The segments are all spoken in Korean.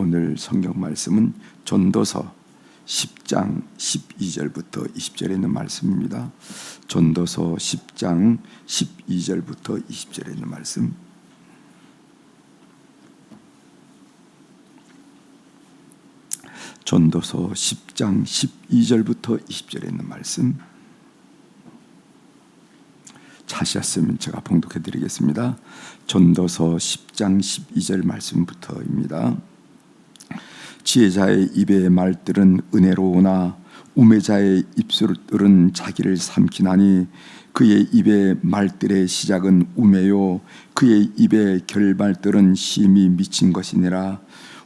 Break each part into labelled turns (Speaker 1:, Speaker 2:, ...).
Speaker 1: 오늘 성경 말씀은 전도서 10장 12절부터 20절에 있는 말씀입니다. 전도서 10장 12절부터 20절에 있는 말씀. 전도서 10장 12절부터 20절에 있는 말씀. 찾으셨으면 제가 봉독해 드리겠습니다. 전도서 10장 12절 말씀부터입니다. 지혜자의 입의 말들은 은혜로우나 우매자의 입술들은 자기를 삼키나니 그의 입의 말들의 시작은 우매요 그의 입의 결말들은 심히 미친 것이니라.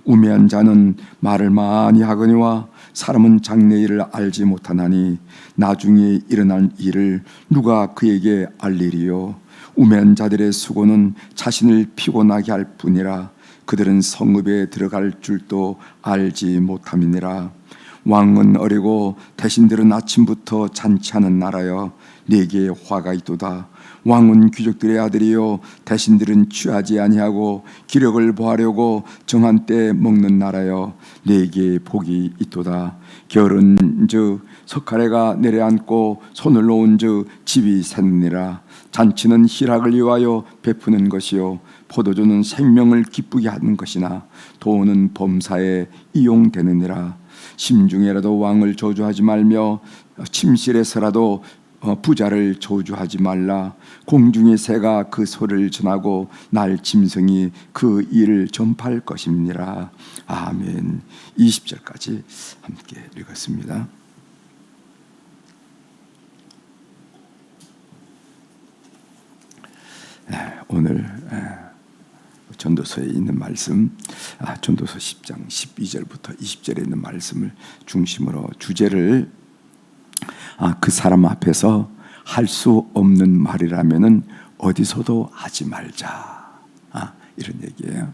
Speaker 1: 우매한 자는 말을 많이 하거니와 사람은 장래일을 알지 못하나니 나중에 일어날 일을 누가 그에게 알리리요. 우매한 자들의 수고는 자신을 피곤하게 할 뿐이라. 그들은 성읍에 들어갈 줄도 알지 못함이니라. 왕은 어리고 대신들은 아침부터 잔치하는 나라여 네게 화가 있도다. 왕은 귀족들의 아들이요 대신들은 취하지 아니하고 기력을 보하려고 정한 때 먹는 나라여 네게 복이 있도다. 겨울은즉 석가래가 내려앉고 손을 놓은즉 집이 샜느니라. 잔치는 희락을 위하여 베푸는 것이요 포도주는 생명을 기쁘게 하는 것이나 도는 범사에 이용되느니라. 심중에라도 왕을 저주하지 말며 침실에서라도 부자를 저주하지 말라. 공중의 새가 그 소리를 전하고 날 짐승이 그 일을 전파할 것입니다. 아멘. 20절까지 함께 읽었습니다. 오늘 전도서에 있는 말씀, 전도서 10장 12절부터 20절에 있는 말씀을 중심으로 주제를 그 사람 앞에서 할 수 없는 말이라면은 어디서도 하지 말자, 이런 얘기예요.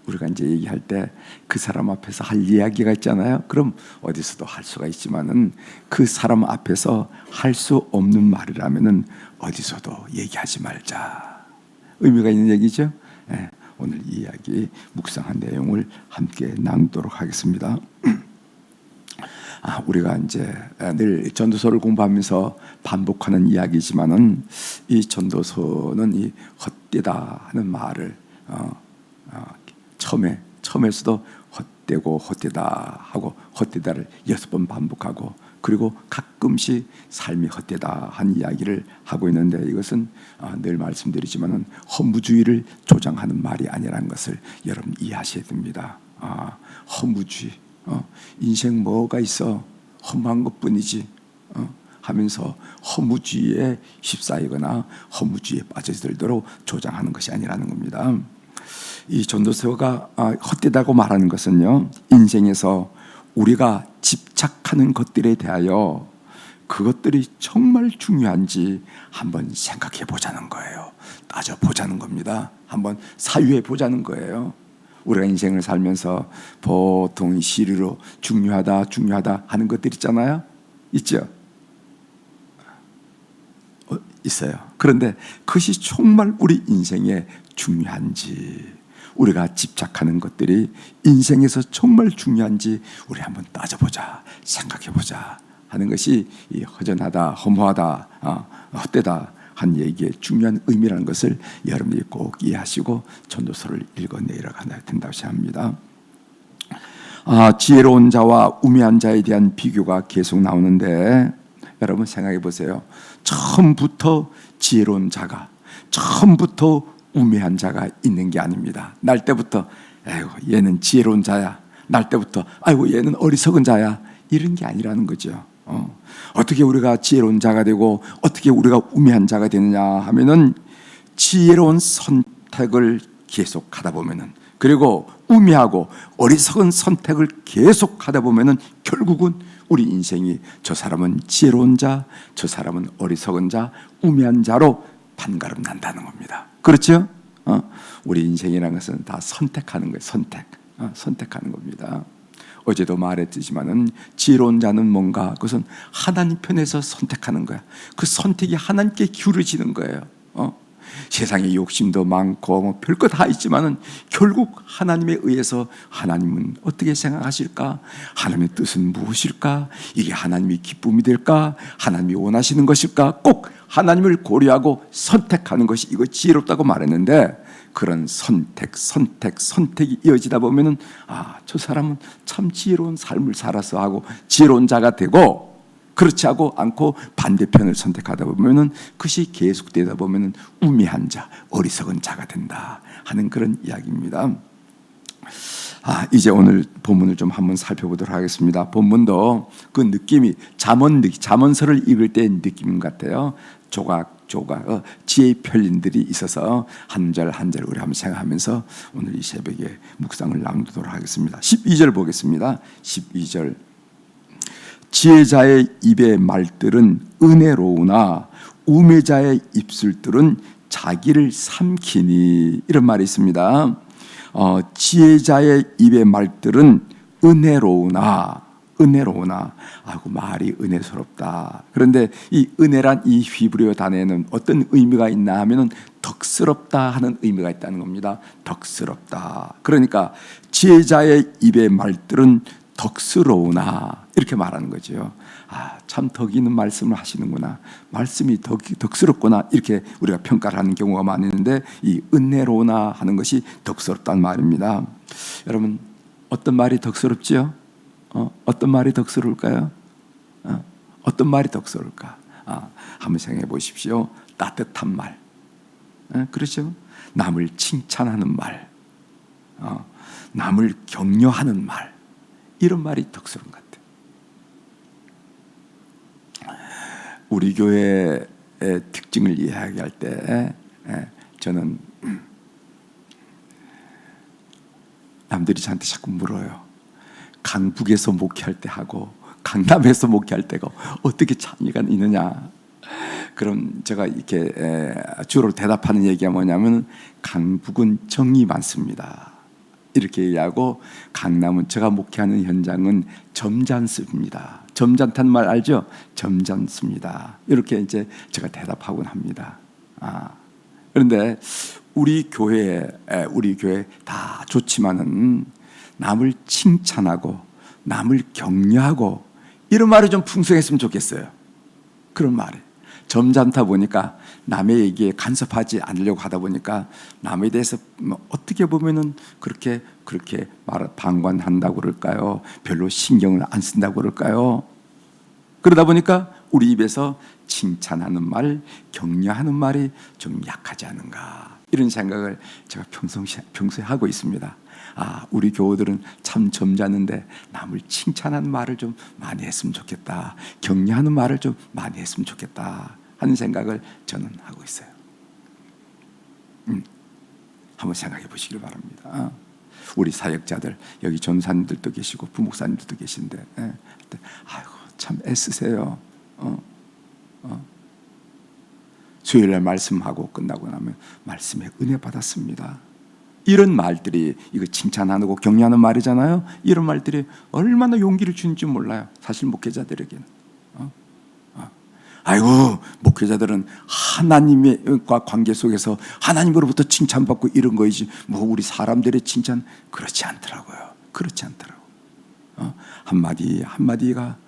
Speaker 1: 우리가 이제 얘기할 때 그 사람 앞에서 할 이야기가 있잖아요. 그럼 어디서도 할 수가 있지만은 그 사람 앞에서 할 수 없는 말이라면은 어디서도 얘기하지 말자. 의미가 있는 얘기죠. 오늘 이 이야기 묵상한 내용을 함께 나누도록 하겠습니다. 우리가 이제 늘 전도서를 공부하면서 반복하는 이야기지만은 이 전도서는 이 헛되다 하는 말을 처음에서도 헛되고 헛되다 하고 헛되다를 6번 반복하고 그리고 가끔씩 삶이 헛되다 한 이야기를 하고 있는데 이것은 늘 말씀드리지만은 허무주의를 조장하는 말이 아니라는 것을 여러분 이해하셔야 됩니다. 허무주의, 인생 뭐가 있어 허무한 것뿐이지 하면서 허무주의에 휩싸이거나 허무주의에 빠져들도록 조장하는 것이 아니라는 겁니다. 이 전도서가 헛되다고 말하는 것은요, 인생에서 우리가 집착하는 것들에 대하여 그것들이 정말 중요한지 한번 생각해 보자는 거예요. 따져보자는 겁니다. 한번 사유해 보자는 거예요. 우리가 인생을 살면서 보통 시류로 중요하다 하는 것들 있잖아요. 있죠? 있어요. 그런데 그것이 정말 우리 인생에 중요한지, 우리가 집착하는 것들이 인생에서 정말 중요한지 우리 한번 따져보자, 생각해보자 하는 것이 이 허전하다, 허무하다, 헛되다 한 얘기의 중요한 의미라는 것을 여러분들이 꼭 이해하시고 전도서를 읽어내려가야 된다고 생각합니다. 지혜로운 자와 우매한 자에 대한 비교가 계속 나오는데 여러분 생각해 보세요. 처음부터 지혜로운 자가, 처음부터 우매한 자가 있는 게 아닙니다. 날 때부터 아이고 얘는 지혜로운 자야, 날 때부터 아이고 얘는 어리석은 자야, 이런 게 아니라는 거죠. 어떻게 우리가 지혜로운 자가 되고 어떻게 우리가 우매한 자가 되느냐 하면은 지혜로운 선택을 계속 하다 보면은, 그리고 우매하고 어리석은 선택을 계속 하다 보면은 결국은 우리 인생이 저 사람은 지혜로운 자, 저 사람은 어리석은 자, 우매한 자로 판가름 난다는 겁니다. 그렇죠? 우리 인생이라는 것은 다 선택하는 거예요. 선택하는 겁니다. 어제도 말했지만은 지혜로운 자는 뭔가, 그것은 하나님 편에서 선택하는 거야. 그 선택이 하나님께 기울어지는 거예요. 세상에 욕심도 많고 뭐 별거 다 있지만은 결국 하나님에 의해서 하나님은 어떻게 생각하실까? 하나님의 뜻은 무엇일까? 이게 하나님의 기쁨이 될까? 하나님이 원하시는 것일까? 꼭 하나님을 고려하고 선택하는 것이 이거 지혜롭다고 말했는데, 그런 선택이 이어지다 보면은 저 사람은 참 지혜로운 삶을 살아서 하고 지혜로운 자가 되고, 그렇지 않고 반대편을 선택하다 보면은 그것이 계속되다 보면은 우매한 자, 어리석은 자가 된다 하는 그런 이야기입니다. 이제 오늘 본문을 좀 한번 살펴보도록 하겠습니다. 본문도 그 느낌이 잠언서를 읽을 때의 느낌 같아요. 조각 지혜의 편린들이 있어서 한 절 한 절 우리 한번 생각하면서 오늘 이 새벽에 묵상을 나누도록 하겠습니다. 12절 보겠습니다. 12절. 지혜자의 입의 말들은 은혜로우나 우매자의 입술들은 자기를 삼키니, 이런 말이 있습니다. 지혜자의 입의 말들은 은혜로우나, 말이 은혜스럽다. 그런데 이 은혜란 이 히브리어 단어에는 어떤 의미가 있나 하면은 덕스럽다 하는 의미가 있다는 겁니다. 덕스럽다. 그러니까 지혜자의 입의 말들은 덕스러우나, 이렇게 말하는 거죠. 참 덕 있는 말씀을 하시는구나, 말씀이 덕스럽구나, 이렇게 우리가 평가를 하는 경우가 많은데, 이 은혜로우나 하는 것이 덕스럽다는 말입니다. 여러분, 어떤 말이 덕스럽지요? 어떤 말이 덕스러울까요? 어떤 말이 덕스러울까? 한번 생각해 보십시오. 따뜻한 말, 그렇죠? 남을 칭찬하는 말, 남을 격려하는 말, 이런 말이 덕스러운 것 같아요. 우리 교회의 특징을 이야기할 때 저는 남들이 저한테 자꾸 물어요. 강북에서 목회할 때 하고 강남에서 목회할 때가 어떻게 차이가 있느냐. 그럼 제가 이렇게 주로 대답하는 얘기가 뭐냐면, 강북은 정이 많습니다, 이렇게 얘기하고, 강남은 제가 목회하는 현장은 점잖습니다. 점잖다는 말 알죠? 점잖습니다. 이렇게 이제 제가 대답하곤 합니다. 그런데 우리 교회 다 좋지만은 남을 칭찬하고 남을 격려하고 이런 말이 좀 풍성했으면 좋겠어요. 그런 말이 점잖다 보니까 남의 얘기에 간섭하지 않으려고 하다 보니까 남에 대해서 어떻게 보면은 그렇게 방관한다고 그럴까요? 별로 신경을 안 쓴다고 그럴까요? 그러다 보니까 우리 입에서 칭찬하는 말, 격려하는 말이 좀 약하지 않은가, 이런 생각을 제가 평소에 하고 있습니다. 우리 교우들은 참 점잖은데 남을 칭찬하는 말을 좀 많이 했으면 좋겠다, 격려하는 말을 좀 많이 했으면 좋겠다 하는 생각을 저는 하고 있어요. 한번 생각해 보시길 바랍니다. 우리 사역자들, 여기 전사님들도 계시고 부목사님들도 계신데, 아이고 참 애쓰세요. 수요일날 말씀하고 끝나고 나면 말씀에 은혜 받았습니다, 이런 말들이, 이거 칭찬하고 격려하는 말이잖아요. 이런 말들이 얼마나 용기를 주는지 몰라요, 사실 목회자들에게는. 아이고, 목회자들은 하나님과 관계 속에서 하나님으로부터 칭찬받고 이런 거이지, 뭐 우리 사람들의 칭찬, 그렇지 않더라고요. 한마디가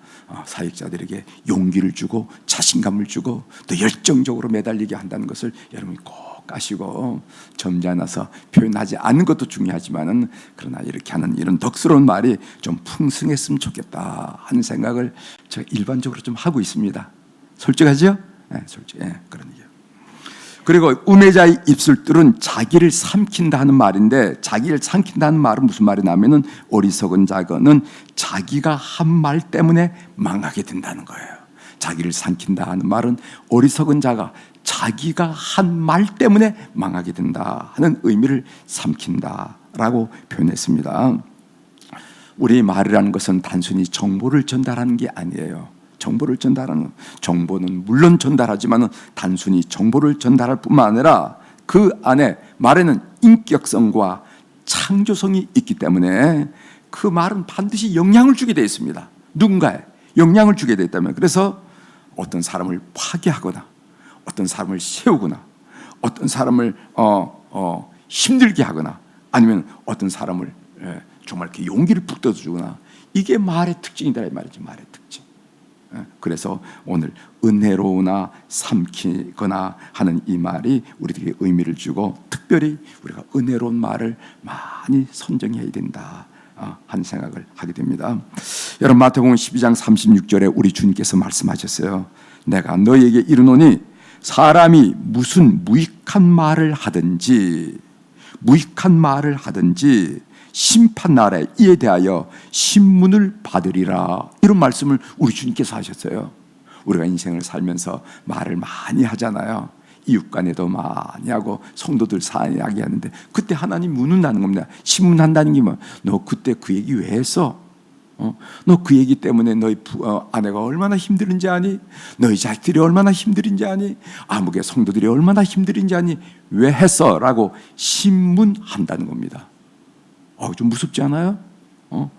Speaker 1: 사역자들에게 용기를 주고 자신감을 주고 또 열정적으로 매달리게 한다는 것을 여러분이 꼭 아시고, 점잖아서 표현하지 않는 것도 중요하지만은, 그러나 이렇게 하는 이런 덕스러운 말이 좀 풍성했으면 좋겠다 하는 생각을 제가 일반적으로 좀 하고 있습니다. 솔직하죠? 그런 얘기예요. 그리고 우매자의 입술들은 자기를 삼킨다 하는 말인데, 자기를 삼킨다는 말은 무슨 말이냐면은, 어리석은 자는 자기가 한 말 때문에 망하게 된다는 거예요. 자기를 삼킨다 하는 말은 어리석은 자가 자기가 한 말 때문에 망하게 된다 하는 의미를 삼킨다라고 표현했습니다. 우리 말이라는 것은 단순히 정보를 전달하는 게 아니에요. 정보는 물론 전달하지만 단순히 정보를 전달할 뿐만 아니라 그 안에 말에는 인격성과 창조성이 있기 때문에 그 말은 반드시 영향을 주게 되어 있습니다. 누군가에 영향을 주게 되어 있다면, 그래서 어떤 사람을 파괴하거나 어떤 사람을 세우거나 어떤 사람을 힘들게 하거나 아니면 어떤 사람을 정말 이렇게 용기를 북돋아주거나, 이게 말의 특징이다 이 말이지. 말의 특징. 그래서 오늘 은혜로우나 삼키거나 하는 이 말이 우리에게 의미를 주고, 특별히 우리가 은혜로운 말을 많이 선정해야 된다 하는 생각을 하게 됩니다. 여러분, 마태복음 12장 36절에 우리 주님께서 말씀하셨어요. 내가 너희에게 이르노니 사람이 무슨 무익한 말을 하든지 심판날에 이에 대하여 신문을 받으리라. 이런 말씀을 우리 주님께서 하셨어요. 우리가 인생을 살면서 말을 많이 하잖아요. 이웃간에도 많이 하고 성도들 사이에 하는데, 그때 하나님 묻는다는 겁니다. 신문한다는 게 뭐, 너 그때 그 얘기 왜 했어? 너 그 얘기 때문에 너희 아내가 얼마나 힘들은지 아니? 너희 자식들이 얼마나 힘들은지 아니? 아무개 성도들이 얼마나 힘들은지 아니? 왜 했어? 라고 신문한다는 겁니다. 좀 무섭지 않아요?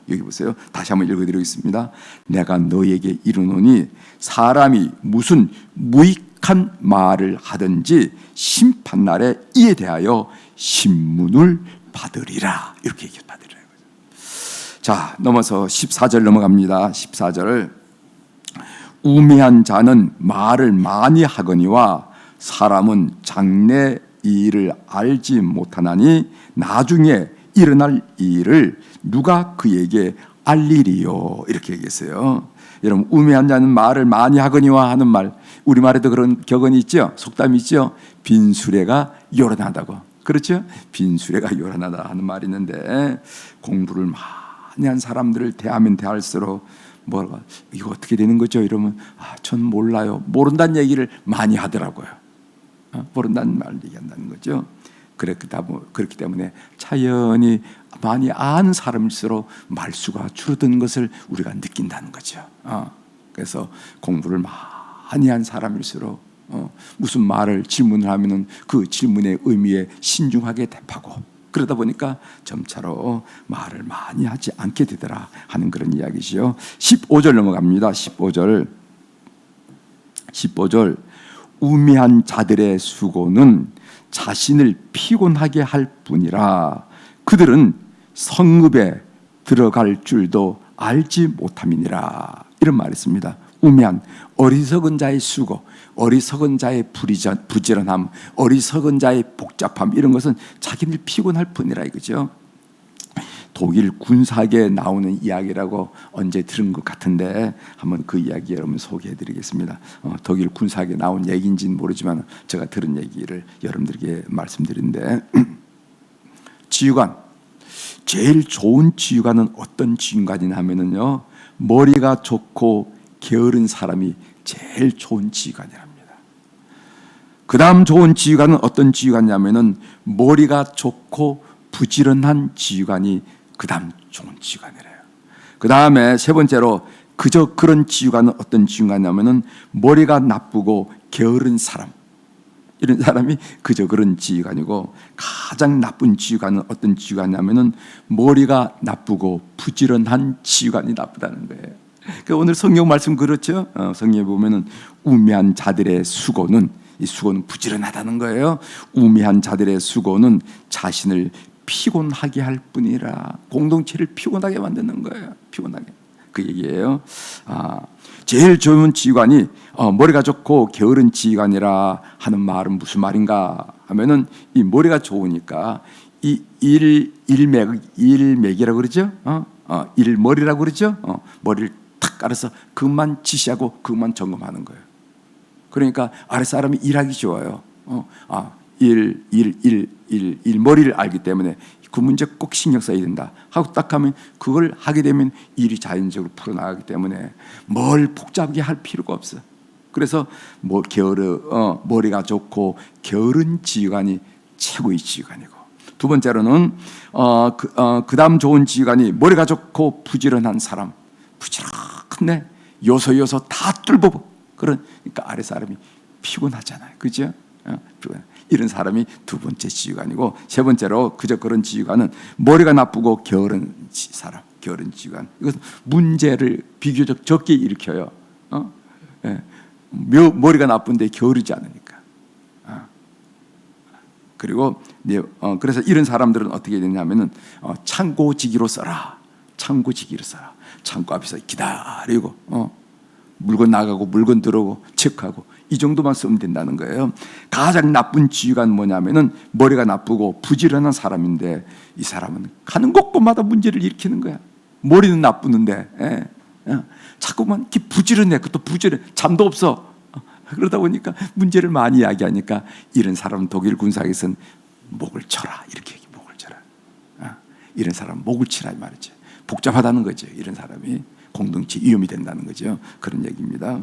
Speaker 1: 여기 보세요. 다시 한번 읽어드리겠습니다. 내가 너희에게 이르노니 사람이 무슨 무익한 말을 하든지 심판날에 이에 대하여 신문을 받으리라. 이렇게 얘기합니다. 자, 넘어서 14절 넘어갑니다. 14절. 우매한 자는 말을 많이 하거니와 사람은 장래 일을 알지 못하나니 나중에 일어날 일을 누가 그에게 알리리요. 이렇게 얘기했어요. 여러분, 우매한 자는 말을 많이 하거니와 하는 말, 우리말에도 그런 격언이 있죠. 속담이 있죠. 빈수레가 요란하다고. 그렇죠? 빈수레가 요란하다 하는 말이 있는데, 공부를 많이 한 사람들을 대하면 대할수록 뭐가 이거 어떻게 되는 거죠? 이러면 전 몰라요. 모른다는 얘기를 많이 하더라고요. 모른다는 말을 얘기한다는 거죠. 그렇기 때문에 자연히 많이 아는 사람일수록 말수가 줄어드는 것을 우리가 느낀다는 거죠. 그래서 공부를 많이 한 사람일수록 무슨 말을 질문을 하면은 그 질문의 의미에 신중하게 답하고, 그러다 보니까 점차로 말을 많이 하지 않게 되더라 하는 그런 이야기죠. 15절 넘어갑니다. 15절. 우매한 자들의 수고는 자신을 피곤하게 할 뿐이라 그들은 성읍에 들어갈 줄도 알지 못함이니라. 이런 말이 있습니다. 우매한, 어리석은 자의 수고, 어리석은 자의 부지런함, 어리석은 자의 복잡함, 이런 것은 자기를 피곤할 뿐이라 이거죠. 독일 군사계에 나오는 이야기라고 언제 들은 것 같은데 한번 그 이야기 여러분 소개해드리겠습니다. 독일 군사계에 나온 얘기인지는 모르지만 제가 들은 얘기를 여러분들에게 말씀드린데, 지휘관, 제일 좋은 지휘관은 어떤 지휘관이냐 하면은요, 머리가 좋고 게으른 사람이 제일 좋은 지휘관이랍니다. 그 다음 좋은 지휘관은 어떤 지휘관이냐면은 머리가 좋고 부지런한 지휘관이 그 다음 좋은 지휘관이래요. 그 다음에 세 번째로 그저 그런 지휘관은 어떤 지휘관이냐면은 머리가 나쁘고 게으른 사람, 이런 사람이 그저 그런 지휘관이고, 가장 나쁜 지휘관은 어떤 지휘관이냐면은 머리가 나쁘고 부지런한 지휘관이 나쁘다는 거예요. 그러니까 오늘 성경 말씀 그렇죠? 성경에 보면은 우매한 자들의 수고는, 이 수고는 부지런하다는 거예요. 우매한 자들의 수고는 자신을 피곤하게 할 뿐이라, 공동체를 피곤하게 만드는 거예요. 피곤하게. 그 얘기예요. 제일 좋은 지휘관이 머리가 좋고 게으른 지휘관이라 하는 말은 무슨 말인가 하면은, 이 머리가 좋으니까 이 일맥이라고 그러죠. 일머리라고 그러죠. 머리를 탁 깔아서 그것만 지시하고 그것만 점검하는 거예요. 그러니까 아랫사람이 일하기 좋아요. 일머리를 알기 때문에 그 문제 꼭 신경 써야 된다 하고 딱 하면, 그걸 하게 되면 일이 자연적으로 풀어나가기 때문에 뭘 복잡하게 할 필요가 없어. 그래서 머리가 좋고 게으른 지휘관이 최고의 지휘관이고, 두 번째로는 그 다음 좋은 지휘관이 머리가 좋고 부지런한 사람, 부지런해 요소 다 뚫고, 그러니까 아래 사람이 피곤하잖아요. 그죠? 이런 사람이 두 번째 지휘관이고, 세 번째로 그저 그런 지휘관은 머리가 나쁘고 게으른 사람, 게으른 지휘관. 이것은 문제를 비교적 적게 일으켜요. 머리가 나쁜데 게으르지 않으니까. 그리고 그래서 이런 사람들은 어떻게 되냐면은 창고지기로 써라. 창고지기로 써라. 창고 앞에서 기다리고 물건 나가고 물건 들어오고 체크하고 이 정도만 쓰면 된다는 거예요. 가장 나쁜 지위가 뭐냐면은 머리가 나쁘고 부지런한 사람인데 이 사람은 가는 곳곳마다 문제를 일으키는 거야. 머리는 나쁘는데 자꾸만 이렇게 부지런해. 그것도 부지런해. 잠도 없어. 그러다 보니까 문제를 많이 이야기하니까 이런 사람은 독일 군사에서는 목을 쳐라. 이렇게 목을 쳐라. 이런 사람은 목을 치라 이 말이지. 복잡하다는 거죠. 이런 사람이 공동체 위험이 된다는 거죠. 그런 얘기입니다.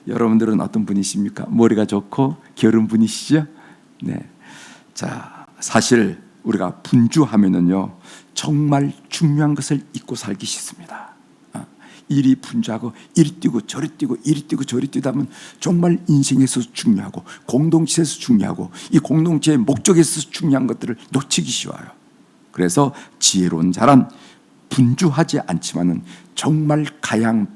Speaker 1: 여러분들은 어떤 분이십니까? 머리가 좋고 게으른 분이시죠? 네. 자, 사실 우리가 분주하면은요 정말 중요한 것을 잊고 살기 쉽습니다. 일이 분주하고 이리 뛰고 저리 뛰고 이리 뛰고 저리 뛰다 보면 정말 인생에서 중요하고 공동체에서 중요하고 이 공동체의 목적에서 중요한 것들을 놓치기 쉬워요. 그래서 지혜로운 자란 분주하지 않지만은 정말 가야 할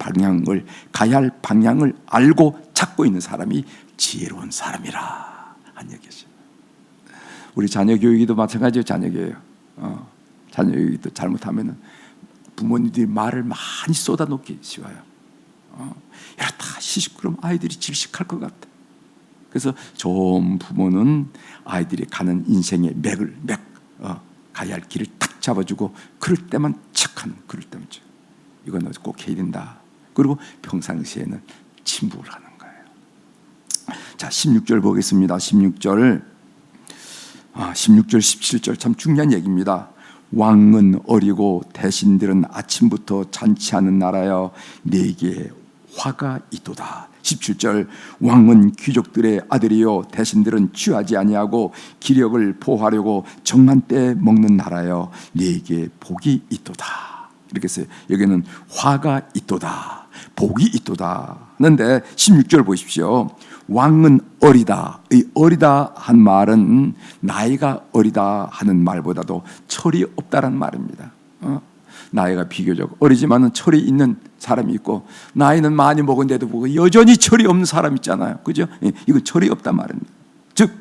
Speaker 1: 방향을 알고 찾고 있는 사람이 지혜로운 사람이라 한 얘기죠. 우리 자녀 교육도 마찬가지예요. 자녀 교육. 자녀 교육도 잘못하면은 부모님들이 말을 많이 쏟아놓기 쉬워요. 이렇다 시시끄러우면 아이들이 질식할 것 같아. 그래서 좋은 부모는 아이들이 가는 인생의 가야 할 길을 딱 잡아주고 그럴 때만 그럴 때만 이건 꼭 해야 된다. 그리고 평상시에는 침묵을 하는 거예요. 자, 16절 보겠습니다. 16절, 17절 참 중요한 얘기입니다. 왕은 어리고 대신들은 아침부터 잔치하는 나라여 네게 화가 있도다. 17절 왕은 귀족들의 아들이요 대신들은 취하지 아니하고 기력을 보하려고 정한 때에 먹는 나라여 네게 복이 있도다. 이렇게 써요. 여기는 화가 있도다, 복이 있도다 하는데 16절 보십시오. 왕은 어리다. 이 어리다 한 말은 나이가 어리다 하는 말보다도 철이 없다라는 말입니다. 나이가 비교적 어리지만은 철이 있는 사람이 있고 나이는 많이 먹은데도 보고 여전히 철이 없는 사람 있잖아요. 그죠? 이건 철이 없단 말입니다. 즉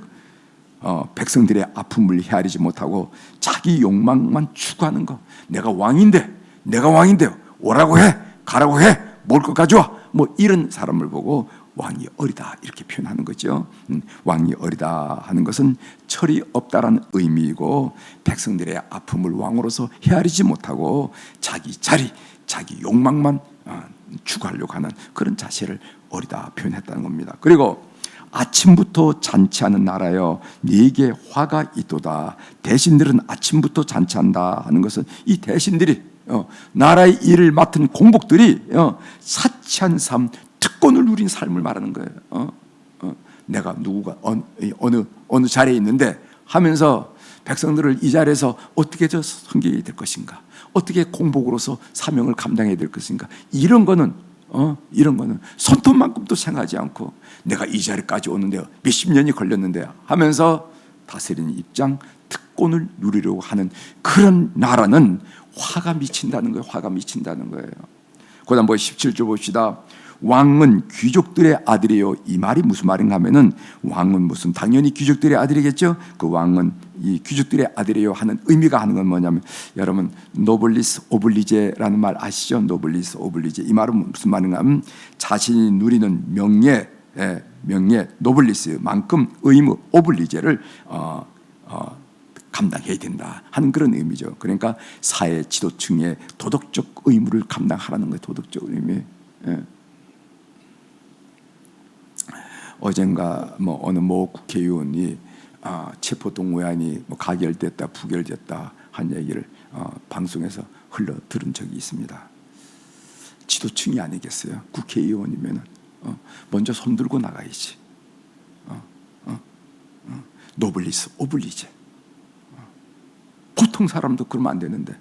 Speaker 1: 백성들의 아픔을 헤아리지 못하고 자기 욕망만 추구하는 거. 내가 왕인데요. 오라고 해, 가라고 해, 먹을 것 가져와. 뭐 이런 사람을 보고 왕이 어리다 이렇게 표현하는 거죠. 왕이 어리다 하는 것은 철이 없다라는 의미이고 백성들의 아픔을 왕으로서 헤아리지 못하고 자기 자리, 자기 욕망만 추구하려고 하는 그런 자세를 어리다 표현했다는 겁니다. 그리고 아침부터 잔치하는 나라여 네게 화가 있도다. 대신들은 아침부터 잔치한다 하는 것은 이 대신들이 나라의 일을 맡은 공복들이 사치한 삶, 특권을 누린 삶을 말하는 거예요. 내가 누구가 어느 자리에 있는데 하면서 백성들을 이 자리에서 어떻게 섬기게 될 것인가, 어떻게 공복으로서 사명을 감당해야 될 것인가, 이런 거는 손톱만큼도 생각하지 않고 내가 이 자리까지 오는데 몇십 년이 걸렸는데 하면서 다스리는 입장, 특권을 누리려고 하는 그런 나라는 화가 미친다는 거예요. 화가 미친다는 거예요. 그 다음 17절 봅시다. 왕은 귀족들의 아들이요. 이 말이 무슨 말인가 하면은 왕은 무슨 당연히 귀족들의 아들이겠죠. 그 왕은 이 귀족들의 아들이요 하는 의미가 하는 건 뭐냐면 여러분 노블리스 오블리제라는 말 아시죠? 노블리스 오블리제 이 말은 무슨 말인가 하면 자신이 누리는 명예 노블리스만큼 의무 오블리제를 감당해야 된다 하는 그런 의미죠. 그러니까 사회 지도층의 도덕적 의무를 감당하라는 거예요. 도덕적 의미. 어젠가 어느 국회의원이 체포동의안이 가결됐다 부결됐다 한 얘기를 방송에서 흘러 들은 적이 있습니다. 지도층이 아니겠어요? 국회의원이면 먼저 손들고 나가야지. 노블리스 오블리제. 보통 사람도 그러면 안 되는데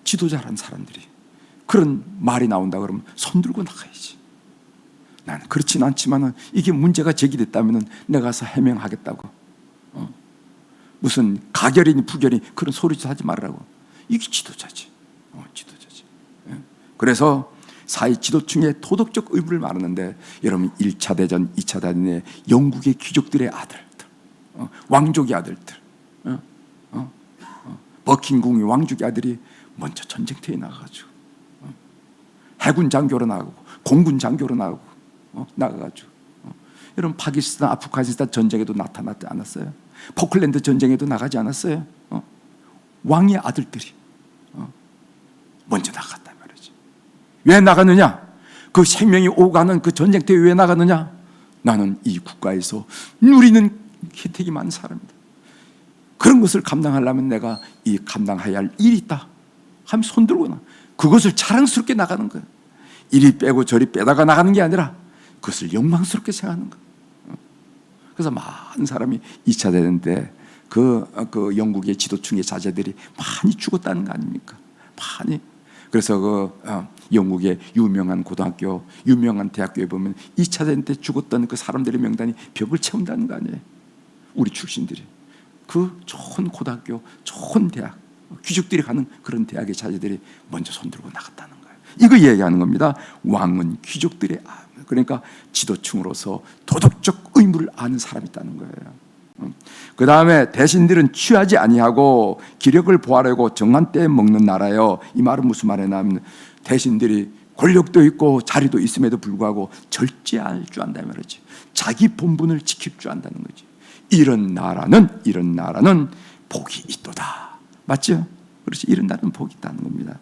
Speaker 1: 지도자란 사람들이 그런 말이 나온다 그러면 손들고 나가야지. 나는 그렇진 않지만 이게 문제가 제기됐다면 내가 가서 해명하겠다고. 무슨 가결이니 부결이니 그런 소리도 하지 말라고. 이게 지도자지. 지도자지. 그래서 사회 지도층의 도덕적 의무를 말하는데 여러분 1차 대전, 2차 대전에 영국의 귀족들의 아들들 왕족의 아들들, 버킹궁의 왕족의 아들이 먼저 전쟁터에 나가가지고 해군 장교로 나가고 공군 장교로 나가고 나가가지고 여러분 파키스탄, 아프가니스탄 전쟁에도 나타나지 않았어요? 포클랜드 전쟁에도 나가지 않았어요? 왕의 아들들이 먼저 나갔단 말이지. 왜 나가느냐? 그 생명이 오가는 그 전쟁터에 왜 나가느냐? 나는 이 국가에서 누리는 혜택이 많은 사람이다. 그런 것을 감당하려면 내가 이 감당해야 할 일이 있다 하면 손들고 나 그것을 자랑스럽게 나가는 거예요. 이리 빼고 저리 빼다가 나가는 게 아니라 그것을 영광스럽게 생각하는 거예요. 그래서 많은 사람이 2차 대전 때 그 영국의 지도층의 자제들이 많이 죽었다는 거 아닙니까? 많이. 그래서 영국의 유명한 고등학교, 유명한 대학교에 보면 2차 대전 때 죽었던 그 사람들의 명단이 벽을 채운다는 거 아니에요? 우리 출신들이. 그 좋은 고등학교, 좋은 대학, 귀족들이 가는 그런 대학의 자제들이 먼저 손들고 나갔다는 거예요. 이거 얘기하는 겁니다. 왕은 귀족들의, 그러니까 지도층으로서 도덕적 의무를 아는 사람이 있다는 거예요. 그 다음에 대신들은 취하지 아니하고 기력을 보하려고 정한 때에 먹는 나라요. 이 말은 무슨 말이냐면 대신들이 권력도 있고 자리도 있음에도 불구하고 절제할 줄 안다 말이지. 자기 본분을 지킬 줄 안다는 거지. 이런 나라는 복이 있도다. 맞죠? 그렇지. 이런 나라는 복이 있다는 겁니다.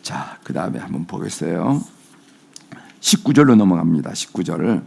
Speaker 1: 자, 그 다음에 한번 보겠어요. 19절로 넘어갑니다. 19절.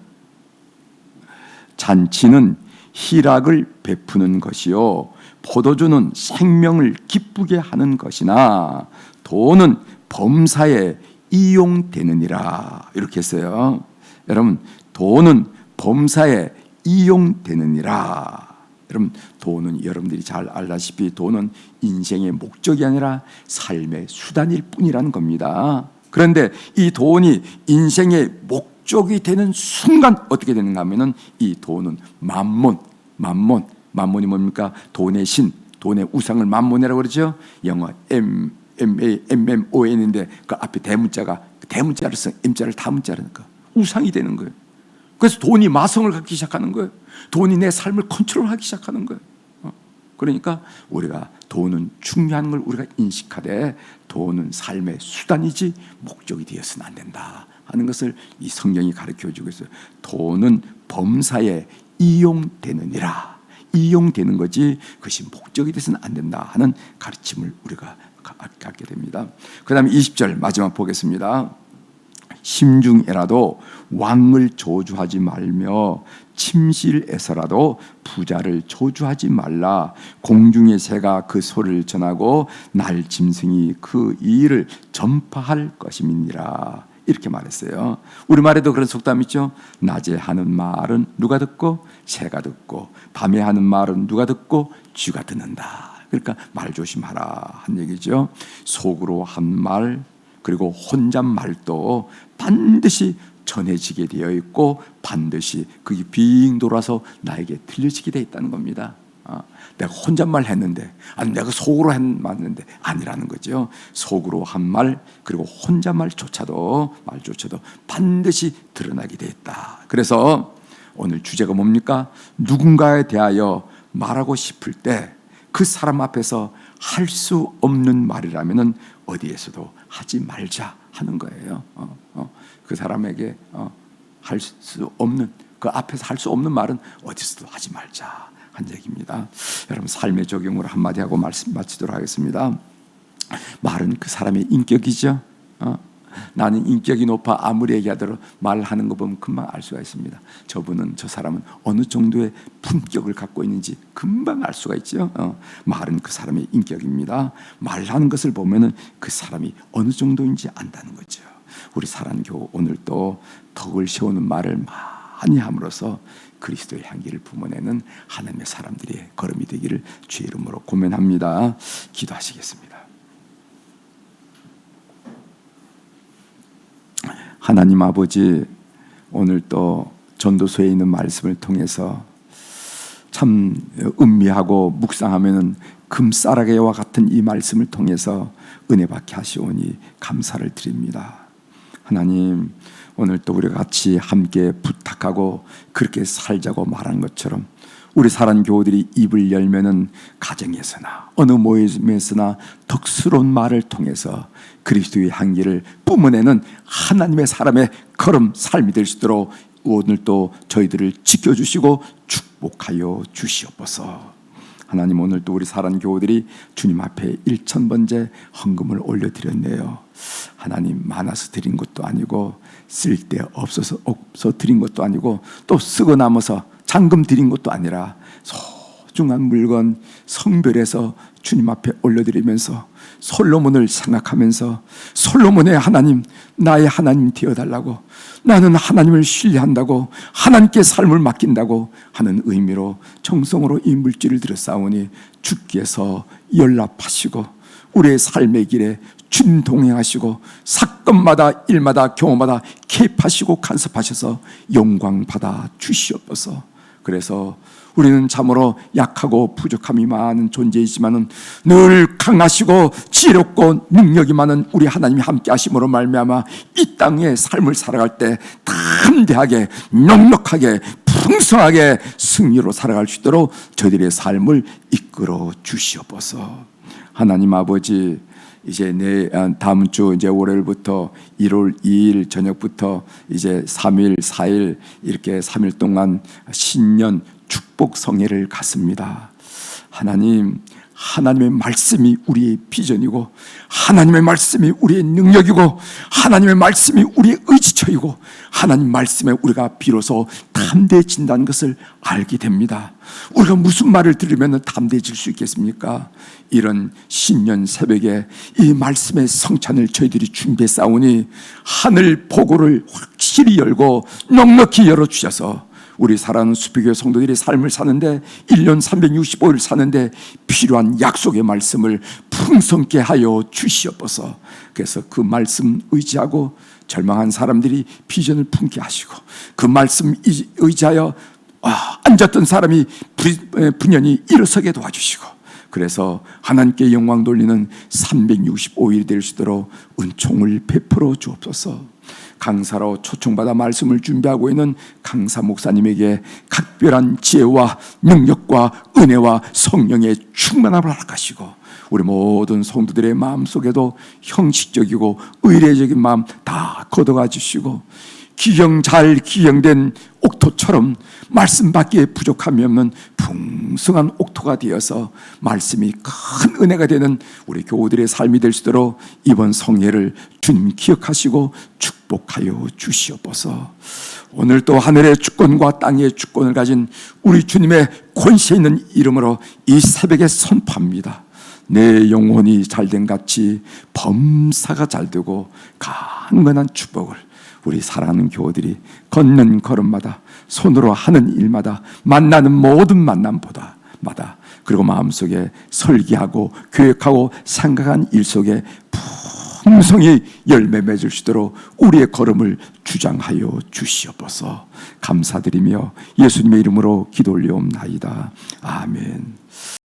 Speaker 1: 잔치는 희락을 베푸는 것이요 포도주는 생명을 기쁘게 하는 것이나 돈은 범사에 이용되느니라. 이렇게 했어요. 여러분, 돈은 범사에 이용되느니라. 여러분, 돈은 여러분들이 잘 알다시피 돈은 인생의 목적이 아니라 삶의 수단일 뿐이라는 겁니다. 그런데 이 돈이 인생의 목적이 되는 순간 어떻게 되는가 하면은 이 돈은 만몬이 뭡니까? 돈의 신, 돈의 우상을 만몬이라고 그러죠. 영어 MMON인데 그 앞에 대문자를 써 M자를 다문자를 넣으니까 우상이 되는 거예요. 그래서 돈이 마성을 갖기 시작하는 거예요. 돈이 내 삶을 컨트롤하기 시작하는 거예요. 그러니까 우리가 돈은 중요한 걸 우리가 인식하되 돈은 삶의 수단이지 목적이 되어서는 안 된다 하는 것을 이 성경이 가르쳐주고 있어요. 돈은 범사에 이용되느니라. 이용되는 거지 그것이 목적이 되어서는 안 된다 하는 가르침을 우리가 갖게 됩니다. 그 다음에 20절 마지막 보겠습니다. 심중에라도 왕을 저주하지 말며 침실에서라도 부자를 저주하지 말라. 공중의 새가 그 소리를 전하고 날 짐승이 그 일을 전파할 것임이니라. 이렇게 말했어요. 우리말에도 그런 속담 있죠. 낮에 하는 말은 누가 듣고 새가 듣고 밤에 하는 말은 누가 듣고 쥐가 듣는다. 그러니까 말 조심하라 한 얘기죠. 속으로 한 말 그리고 혼잣말도 반드시 전해지게 되어 있고 반드시 그게 빙 돌아서 나에게 들려지게 되어 있다는 겁니다. 내가 혼잣말 했는데 아니 내가 속으로 했는데 아니라는 거죠. 속으로 한 말 그리고 혼잣말조차도 반드시 드러나게 되어 있다. 그래서 오늘 주제가 뭡니까? 누군가에 대하여 말하고 싶을 때 그 사람 앞에서 할 수 없는 말이라면은 어디에서도 하지 말자 하는 거예요. 그 사람에게 할 수 없는 그 앞에서 할 수 없는 말은 어디서도 하지 말자 한 얘기입니다. 여러분 삶의 적용으로 한마디 하고 말씀 마치도록 하겠습니다. 말은 그 사람의 인격이죠. 나는 인격이 높아 아무리 얘기하더라도 말하는 거 보면 금방 알 수가 있습니다. 저 사람은 어느 정도의 품격을 갖고 있는지 금방 알 수가 있죠. 말은 그 사람의 인격입니다. 말하는 것을 보면은 그 사람이 어느 정도인지 안다는 거죠. 우리 사랑교회 오늘 또 덕을 세우는 말을 많이 함으로써 그리스도의 향기를 뿜어내는 하나님의 사람들이 걸음이 되기를 주의 이름으로 고면합니다. 기도하시겠습니다. 하나님 아버지, 오늘 또 전도서에 있는 말씀을 통해서 참 음미하고 묵상하면은 금싸라개와 같은 이 말씀을 통해서 은혜 받게 하시오니 감사를 드립니다. 하나님, 오늘 또 우리가 같이 함께 부탁하고 그렇게 살자고 말한 것처럼 우리 사랑 교우들이 입을 열면은 가정에서나 어느 모임에서나 덕스러운 말을 통해서 그리스도의 향기를 뿜어내는 하나님의 사람의 걸음 삶이 될 수 있도록 오늘 또 저희들을 지켜주시고 축복하여 주시옵소서. 하나님, 오늘 또 우리 사랑 교우들이 주님 앞에 1000번째 헌금을 올려드렸네요. 하나님, 많아서 드린 것도 아니고 쓸데 없어서 드린 것도 아니고 또 쓰고 남아서 잔금 드린 것도 아니라 소중한 물건 성별해서 주님 앞에 올려드리면서 솔로몬을 생각하면서 솔로몬의 하나님, 나의 하나님 되어달라고, 나는 하나님을 신뢰한다고, 하나님께 삶을 맡긴다고 하는 의미로 정성으로 이 물질을 들여싸우니 주께서 연락하시고 우리의 삶의 길에 주님 동행하시고 사건마다 일마다 경험마다 개입하시고 간섭하셔서 영광 받아 주시옵소서. 그래서 우리는 참으로 약하고 부족함이 많은 존재이지만은 늘 강하시고 지혜롭고 능력이 많은 우리 하나님이 함께 하심으로 말미암아 이 땅의 삶을 살아갈 때 담대하게 넉넉하게 풍성하게 승리로 살아갈 수 있도록 저희들의 삶을 이끌어 주시옵소서. 하나님 아버지, 이제 다음 주 이제 월요일부터 1월 2일 저녁부터 이제 3일 4일 이렇게 3일 동안 신년 축복 성회를 갖습니다. 하나님, 하나님의 말씀이 우리의 비전이고 하나님의 말씀이 우리의 능력이고 하나님의 말씀이 우리의 의지처이고 하나님 말씀에 우리가 비로소 담대해진다는 것을 알게 됩니다. 우리가 무슨 말을 들으면 담대해질 수 있겠습니까? 이런 신년 새벽에 이 말씀의 성찬을 저희들이 준비해 싸우니 하늘 보고를 확실히 열고 넉넉히 열어주셔서 우리 사랑하는 수비교회 성도들이 삶을 사는데 1년 365일 사는데 필요한 약속의 말씀을 풍성케 하여 주시옵소서. 그래서 그 말씀 의지하고 절망한 사람들이 비전을 품게 하시고 그 말씀 의지하여 앉았던 사람이 분연히 일어서게 도와주시고 그래서 하나님께 영광 돌리는 365일이 될 수 있도록 은총을 베풀어 주옵소서. 강사로 초청받아 말씀을 준비하고 있는 강사 목사님에게 각별한 지혜와 능력과 은혜와 성령의 충만함을 허락하시고 우리 모든 성도들의 마음속에도 형식적이고 의례적인 마음 다 걷어가 주시고 잘 기경된 옥토처럼 말씀 받기에 부족함이 없는 풍성한 옥토가 되어서 말씀이 큰 은혜가 되는 우리 교우들의 삶이 될 수 있도록 이번 성회를 주님 기억하시고 축복하여 주시옵소서. 오늘 또 하늘의 주권과 땅의 주권을 가진 우리 주님의 권세 있는 이름으로 이 새벽에 선포합니다. 내 영혼이 잘된 같이 범사가 잘되고 강건한 축복을 우리 사랑하는 교우들이 걷는 걸음마다 손으로 하는 일마다 만나는 모든 만남보다 그리고 마음속에 설계하고 계획하고 생각한 일 속에 풍성히 열매 맺을 수 있도록 우리의 걸음을 주장하여 주시옵소서. 감사드리며 예수님의 이름으로 기도 올리옵나이다. 아멘.